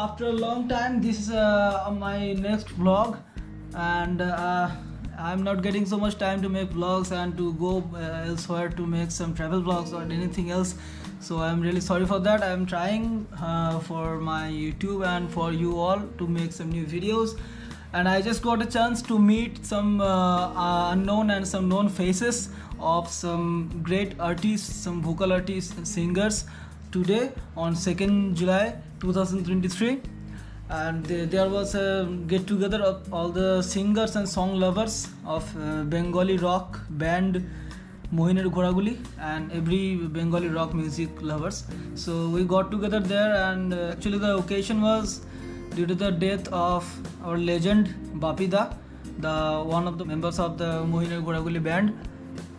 after a long time, this is my next vlog, and I'm not getting so much time to make vlogs and to go elsewhere to make some travel vlogs or anything else. So I'm really sorry for that. I'm trying for my YouTube and for you all to make some new videos, and I just got a chance to meet some unknown and some known faces of some great artists, some vocal artists and singers today on 2nd July 2023. And there was a get together of all the singers and song lovers of Bengali rock band Mohiner ghoraguli and every Bengali rock music lovers. So we got together there, and actually the occasion was due to the death of our legend Bapi da, the one of the members of the Mohiner ghoraguli band,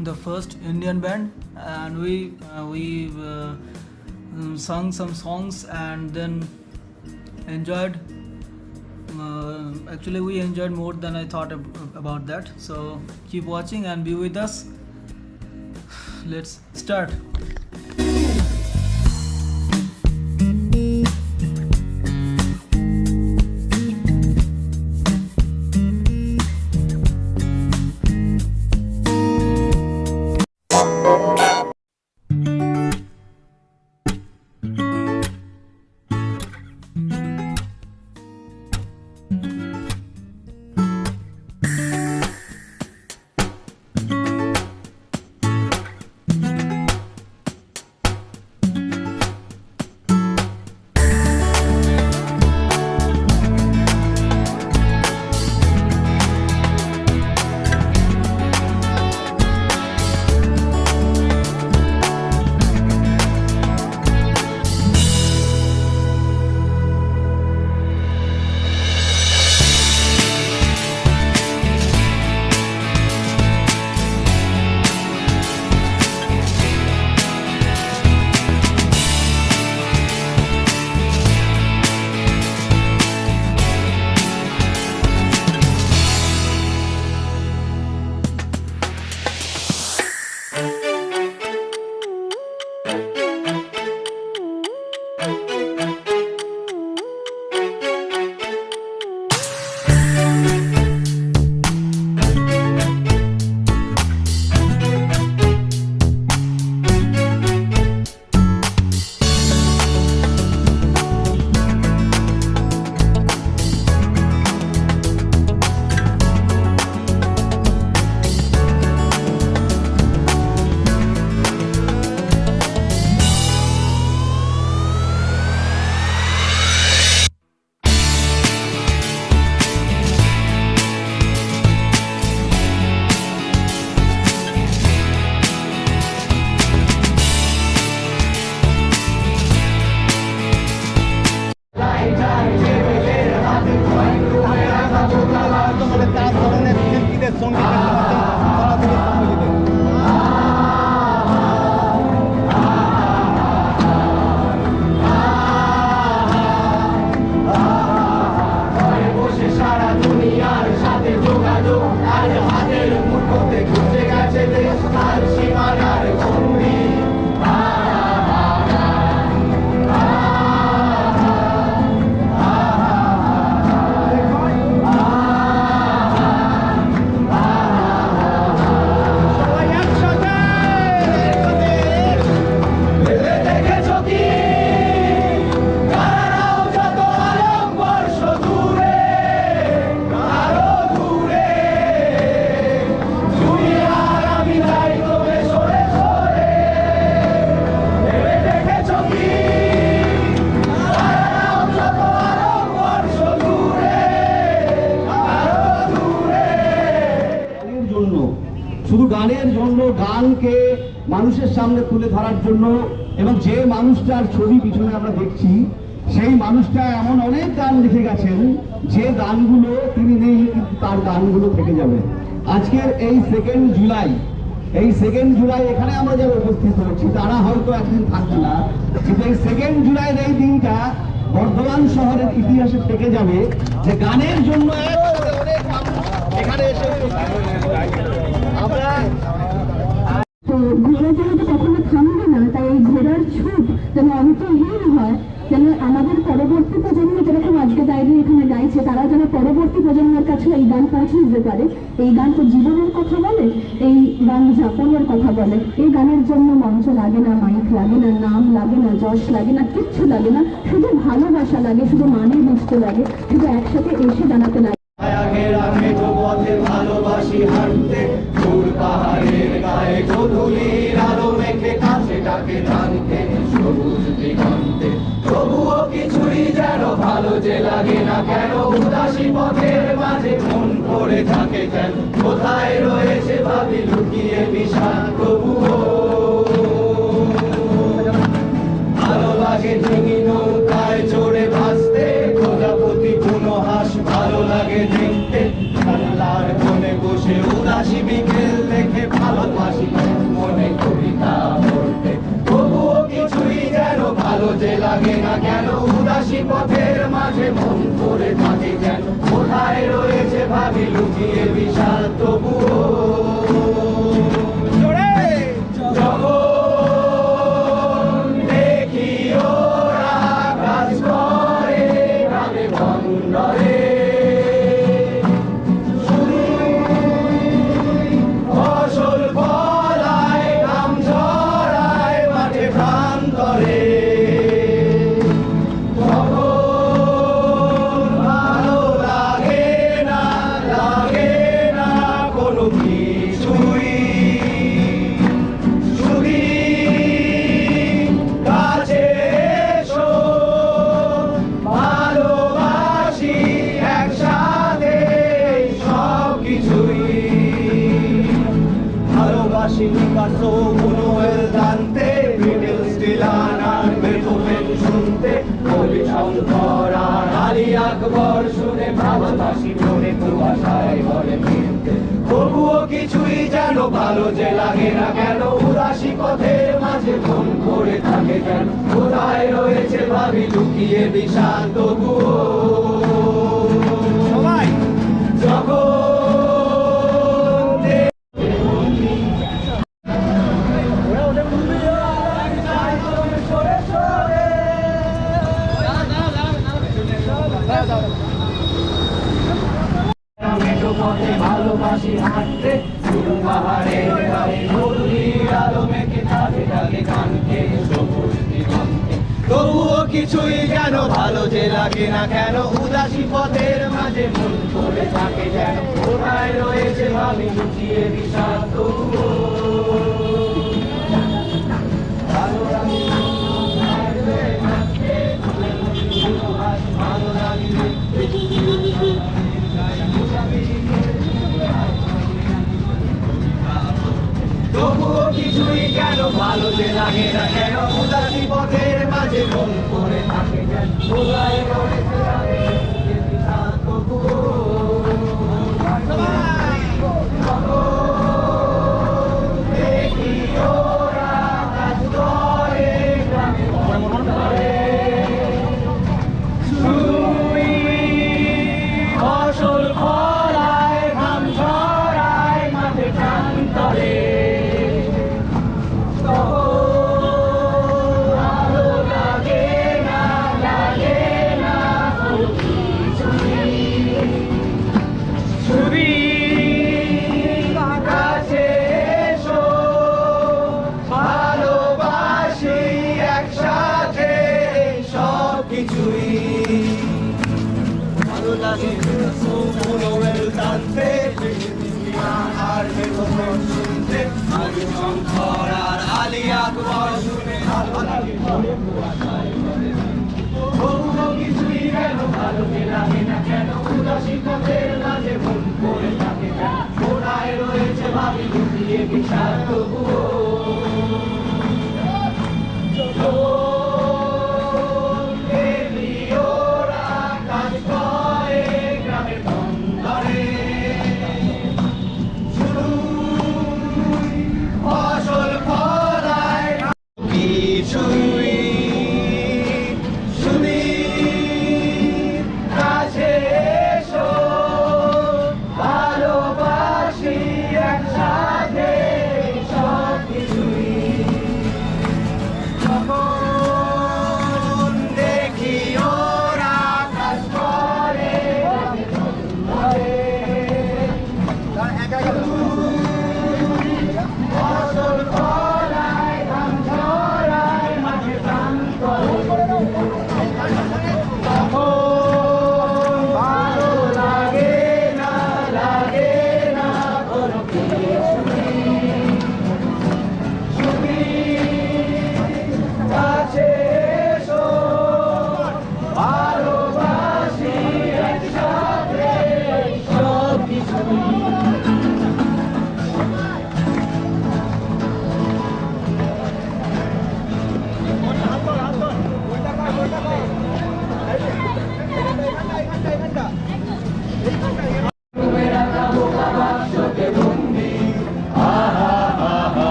the first Indian band, and we sung some songs and then enjoyed. Actually we enjoyed more than I thought about that. So keep watching and be with us. Let's start. শুধু গানের জন্য, গানকে মানুষের সামনে তুলে ধরার জন্য, এবং যে মানুষটার ছবি পিছনে আমরা দেখছি সেই মানুষটা এমন অনেক গান লিখে গেছেন যে গানগুলো তিনি নেই, কিন্তু তার গানগুলো থেকে যাবে। আজকের এই 2nd জুলাই এখানে আমরা যারা উপস্থিত হচ্ছি তারা হয়তো একদিন থাকবে না, কিন্তু এই 2nd জুলাইয়ের এই দিনটা বর্ধমান শহরের ইতিহাসে থেকে যাবে যে গানের জন্য অনেক মানুষ এখানে এসে আমরা ঘোড়া যেহেতু কখনো থামবে না, তাই এই ঘোড়ার ছুট যেন অন্তহীন হয়, যেন আমাদের পরবর্তী প্রজন্ম যেন প্রজন্মের কাছে এই গান পৌঁছে দিতে পারে। এই গান তো জীবনের কথা বলে, এই গান যাপনের কথা বলে। এই গানের জন্য মঞ্চ লাগে না, মাইক লাগে না, নাম লাগে না, যশ লাগে না, কিচ্ছু লাগে না, শুধু ভালোবাসা লাগে, শুধু মানে বুঝতে লাগে, শুধু একসাথে এসে দাঁড়াতে লাগে। ভালোবাসি হাঁটতে দূর পাহাড়ের গায়ে গোধূলির আলো মেখে কাছে ডাকে টানতে সবুজ দিগন্তে, তবুও কিছুই যেন ভালো যে লাগে না কেন, উদাসী পথের মাঝে মন পড়ে থাকে কেন, কোথায় রয়েছে ভাবি লুকিয়ে বিষাদ তবুও ভালো লাগে ডিঙি নৌকায় চড়ে ভাসতে, প্রজাপতি বুনো হাঁস ভালো লাগে দেখতে, আল্লাহর কোণে বসে উদাসী বিকেল দেখে ভালোবাসি মনে কবিতা পড়তে, তবুও কিছুই যেন ভালো যে লাগে না কেন, উদাসী পথের মাঝে মন পড়ে থাকে যেন, কোথায় রয়েছে ভাবি লুকিয়ে বিশাল তবুও তবুও কিছুই যেন ভালো যে লাগে না কেন, উদাসী পথের মাঝে মন করে থাকে কেন, কোথায় রয়েছে ভাবি লুকিয়ে বিষাদ তবুও সবাই যখন ভালোবাসি হাঁটতে পাহাড়ের গায়ে গোধূলির আলো মেখে কাছে ডাকে গানকে সবুজ দিগন্তে, তবুও কিছুই যেন ভালো যে লাগে না কেন, উদাসী পথের মাঝে মন পড়ে থাকে যেন, কোথায় রয়েছে ভাবি লুকিয়ে বিষাদ তবুও ভালো লাগে ভালো লাগে তবুও কিছুই কেন ভালো যে লাগে না কেন, উদাসী পথের মাঝে মন করে থাকে কেন, কোথায় রয়েছে তবুও দেখি ওরা কাজ করে ফসল ফলায় ঘাম ঝরায় মাঠে প্রান্তরে, ভালো লাগে না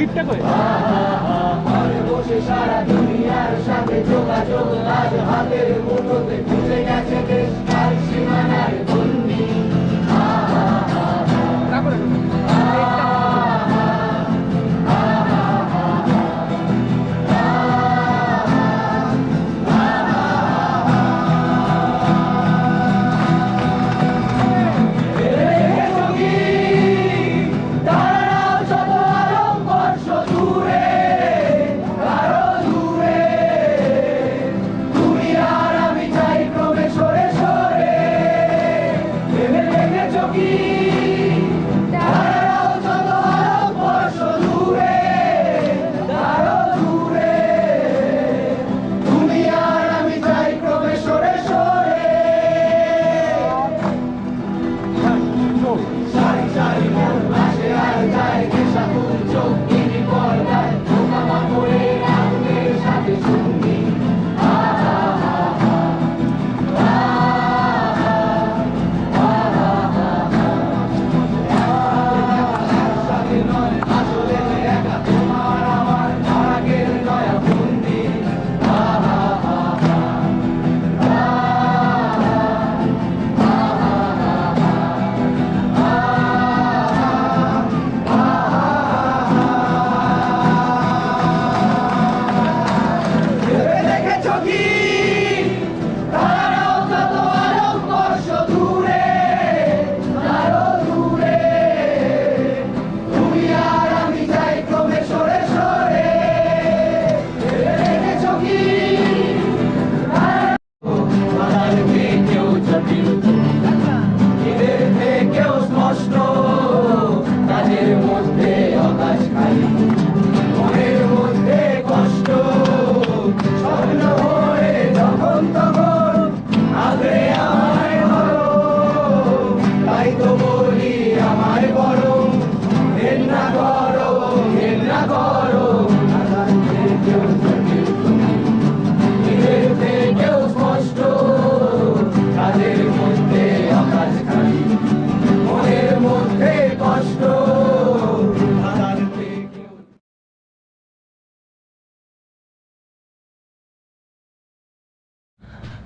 ক্লিপটা কই বসে সারা দুনিয়ার সাথে যোগাযোগ আজ হাতের মুঠোতে খুঁজে গেছে দেশ আর সীমানার বন্দি তারপরে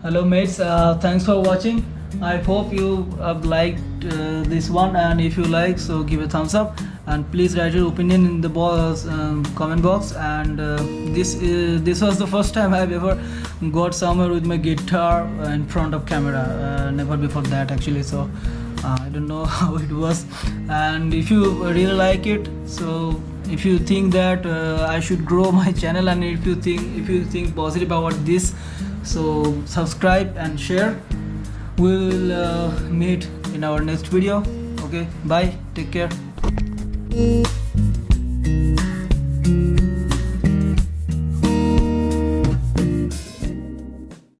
Hello mates, thanks for watching. I hope you have liked this one, and if you like, so give a thumbs up and please write your opinion in the comment box. And this was the first time I've ever got somewhere with my guitar in front of camera, never before that actually, so I don't know how it was. And if you really like it, so if you think that I should grow my channel, and if you think positive about this, so subscribe and share. We will meet in our next video. Okay, bye, take care.